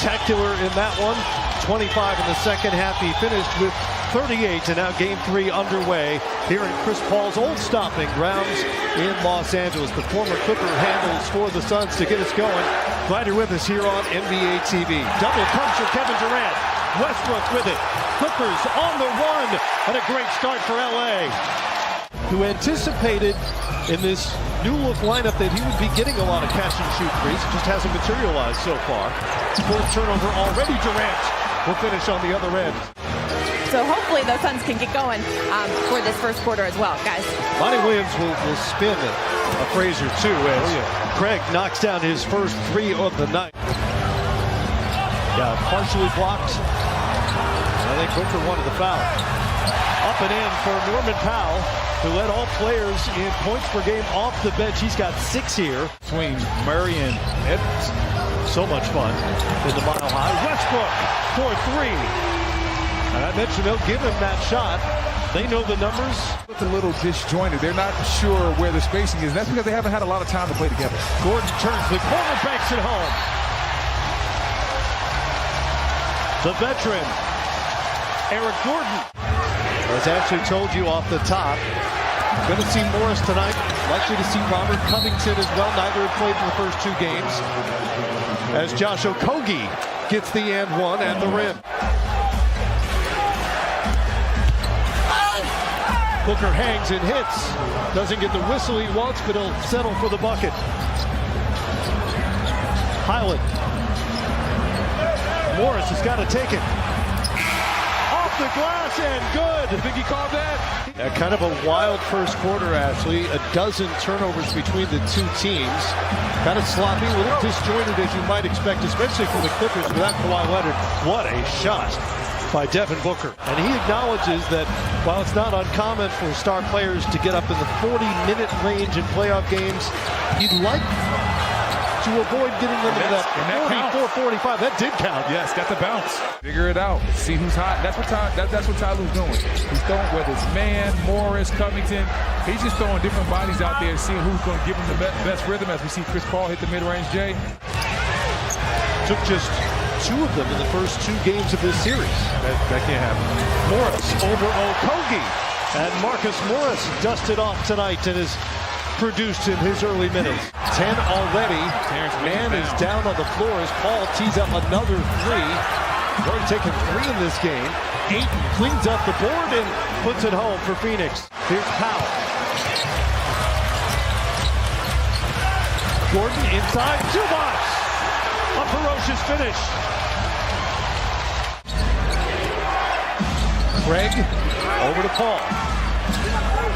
spectacular in that one. 25 in the second half. He finished with 38, and now game 3 underway here in Chris Paul's old stomping grounds in Los Angeles. The former Clipper handles for the Suns to get us going. Glad you're with us here on NBA TV. Double punch for Kevin Durant. Westbrook with it. Clippers on the run, and a great start for LA. Who anticipated in this new look lineup that he would be getting a lot of catch and shoot threes. It just hasn't materialized so far. Fourth turnover already. Durant will finish on the other end. So hopefully the Suns can get going for this first quarter as well, guys. Monty Williams will spin a Frazier too as Craig knocks down his first 3 of the night. Yeah, partially blocked. I think Booker wanted the foul. Up and in for Norman Powell, who led all players in points per game off the bench. He's got 6 here. Between Murray and Edwards. So much fun in the Mile High. Westbrook for 3. And I mentioned they'll give him that shot. They know the numbers. It's a little disjointed. They're not sure where the spacing is. That's because they haven't had a lot of time to play together. Gordon turns the corner, banks it home. The veteran, Eric Gordon. As Ashley told you off the top, going to see Morris tonight. Likely to see Robert Covington as well. Neither have played in the first 2 games. As Josh Okogie gets the and one at the rim. Booker hangs and hits. Doesn't get the whistle he wants, but he'll settle for the bucket. Highland. Morris has got to take it. Off the glass and good. You think he called that? Kind of a wild first quarter, Ashley. A dozen turnovers between the 2 teams. Kind of sloppy, a little disjointed as you might expect, especially from the Clippers without Kawhi Leonard. What a shot by Devin Booker. And he acknowledges that while it's not uncommon for star players to get up in the 40-minute range in playoff games, he'd like to avoid getting them into that 44-45. That did count. Yes, got the bounce. Figure it out. See who's hot. That's what Tyler's doing. He's throwing, whether it's Man, Morris, Covington. He's just throwing different bodies out there and seeing who's going to give him the best rhythm as we see Chris Paul hit the mid-range J. Took just 2 of them in the first 2 games of this series. That can't happen. Morris over Okogie. And Marcus Morris dusted off tonight and is produced in his early minutes. 10 already. Man is down on the floor as Paul tees up another 3. He's already taken 3 in this game. Ayton cleans up the board and puts it home for Phoenix. Here's Powell. Gordon inside. Zubac. A ferocious finish. Craig over to Paul.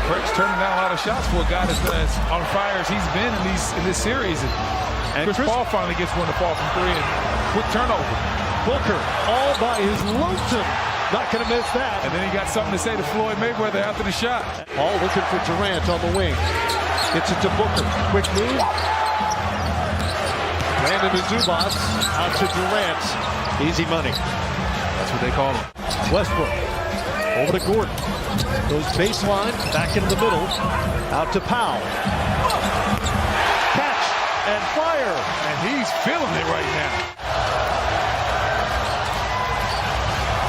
Craig's turning down a lot of shots for a guy that's as on fire as he's been in this series. And Chris Paul finally gets one to fall from 3 and quick turnover. Booker all by his lonesome. Not going to miss that. And then he got something to say to Floyd Mayweather after the shot. Paul looking for Durant on the wing. Gets it to Booker. Quick move. Brandon and Zubac out to Durant. Easy money. That's what they call him. Westbrook over to Gordon. Goes baseline, back into the middle. Out to Powell. Catch and fire. And he's feeling it right now.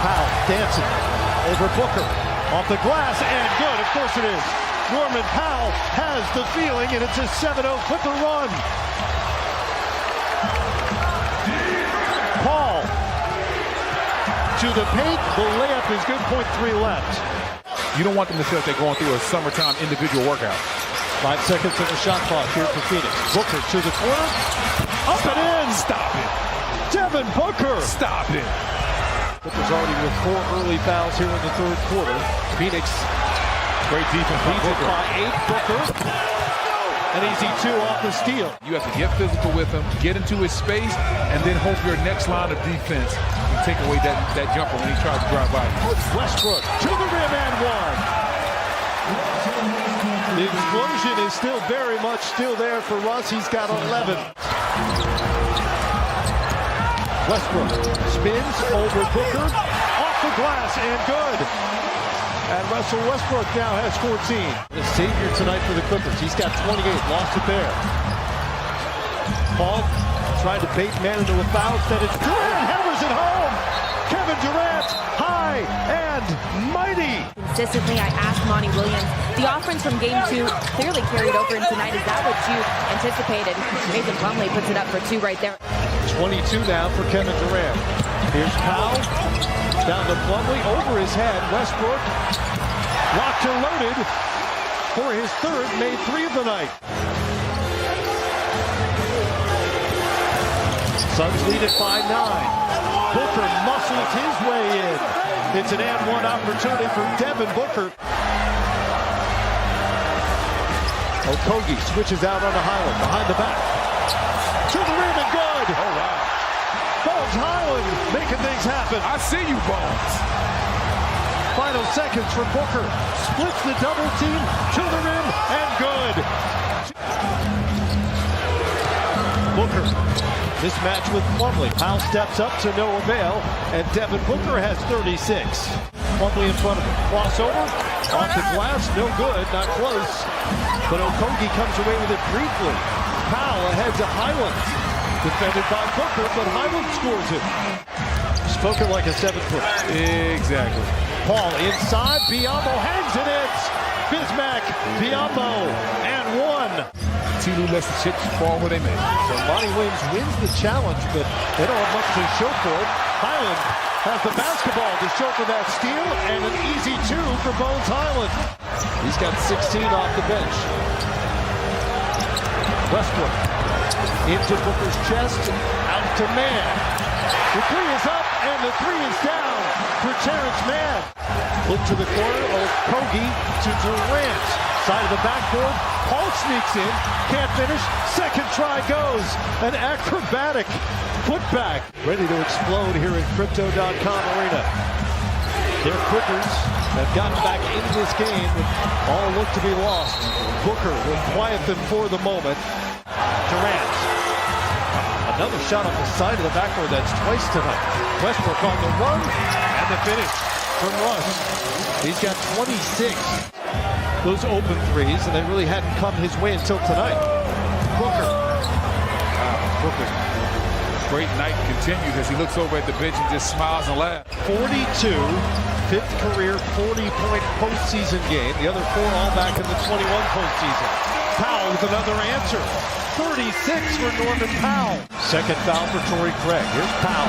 Powell dancing over Booker. Off the glass and good. Of course it is. Norman Powell has the feeling, and it's a 7-0 Clipper run. Paul to the paint. The layup is good. 0.3 left. You don't want them to feel like they're going through a summertime individual workout. 5 seconds of the shot clock here for Phoenix. Booker to the corner. Up and in. Stop it. Devin Booker. Stop it. Booker's already with 4 early fouls here in the third quarter. Phoenix. Great defense. Leads it by 8. Booker. An easy 2 off the steal. You have to get physical with him, get into his space, and then hope your next line of defense can take away that jumper when he tries to drive by. Westbrook to the rim and 1. The explosion is still very much still there for Russ. He's got 11. Westbrook spins over Booker. Off the glass and good. And Russell Westbrook now has 14. The savior tonight for the Clippers. He's got 28. Lost it there. Paul tried to bait man into a foul. Said it's Durant. Durant, high and mighty. Consistently, I asked Monty Williams, the offense from game 2 clearly carried over into tonight. Is that what you anticipated? Mason Plumlee puts it up for 2 right there. 22 now for Kevin Durant. Here's Powell, down to Plumlee, over his head. Westbrook, locked and loaded for his third, made 3 of the night. Suns lead it by 9. Booker muscles his way in. It's an and one opportunity for Devin Booker. Okogie switches out on the Highland, behind the back. To the rim and good. Oh, wow. Bones Highland making things happen. I see you, Bones. Final seconds for Booker. Splits the double team to the rim and good. Booker. Mismatch with Plumlee. Powell steps up to no avail, and Devin Booker has 36. Plumlee in front of him. Crossover, off the glass, no good, not close. But Okogie comes away with it briefly. Powell ahead to Highland. Defended by Booker, but Highland scores it. Spoken like a 7-footer. Exactly. Paul inside, Biyombo hangs it in. Bismack, Biyombo, and 1. T-Lou lets the chips fall where they may. So Monty Williams wins the challenge, but they don't have much to show for it. Highland has the basketball to show for that steal, and an easy 2 for Bones Highland. He's got 16 off the bench. Westbrook into Booker's chest, out to Mann. The 3 is up, and the 3 is down for Terrence Mann. Look to the corner, Okogie to Durant. Side of the backboard, Paul sneaks in, can't finish, second try goes. An acrobatic putback. Ready to explode here in Crypto.com Arena. Their Clippers have gotten back into this game, all look to be lost. Booker will quiet them for the moment. Durant. Another shot off the side of the backboard, that's twice tonight. Westbrook on the run, and the finish from Russ. He's got 26. Those open threes, and they really hadn't come his way until tonight. Booker. Booker. Great night continues as he looks over at the bench and just smiles and laughs. 42, 5th career 40-point postseason game. The other 4 all back in the 21 postseason. Powell with another answer. 36 for Norman Powell. Second foul for Torrey Craig. Here's Powell.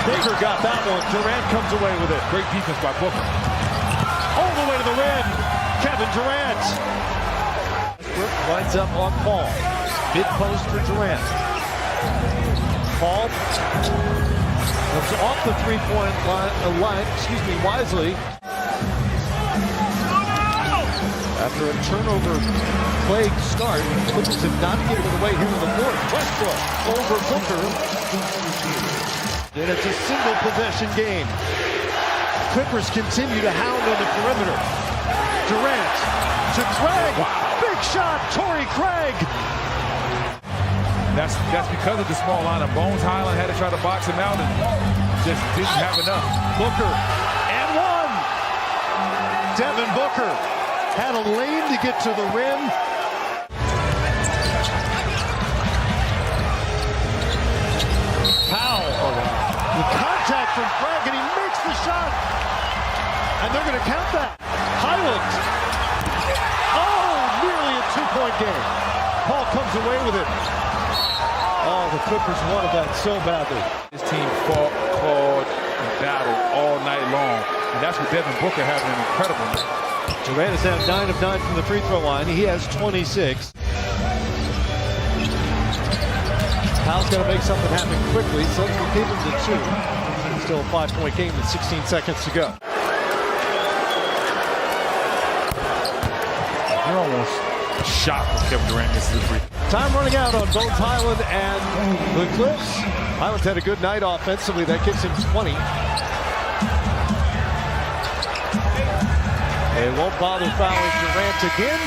Booker got that one. Durant comes away with it. Great defense by Booker. All the way to the rim. Kevin Durant. Westbrook winds up on Paul. Mid-post for Durant. Paul comes off the three-point line, wisely. After a turnover-plagued start, Clippers have not given it away here in the fourth. Westbrook over Booker. And it's a single-possession game. Clippers continue to hound on the perimeter. Durant to Craig. Wow. Big shot, Torrey Craig. That's because of the small lineup. Bones Highland had to try to box him out and just didn't have enough. Booker and 1. Devin Booker had a lane to get to the rim. Powell. The contact from Craig, and he makes the shot. And they're going to count that. Highland. Oh, nearly a 2-point game. Paul comes away with it. Oh, the Clippers wanted that so badly. This team fought, clawed, and battled all night long. And that's what Devin Booker having an incredible night. Durant is now 9 of 9 from the free throw line. He has 26. Powell's got to make something happen quickly. Suns will keep him to 2. Still a 5-point game with 16 seconds to go. You're almost shocked when Kevin Durant misses the free. Time running out on both Highland and the Clips. Highland's had a good night offensively. That gives him 20. They won't bother fouling Durant again.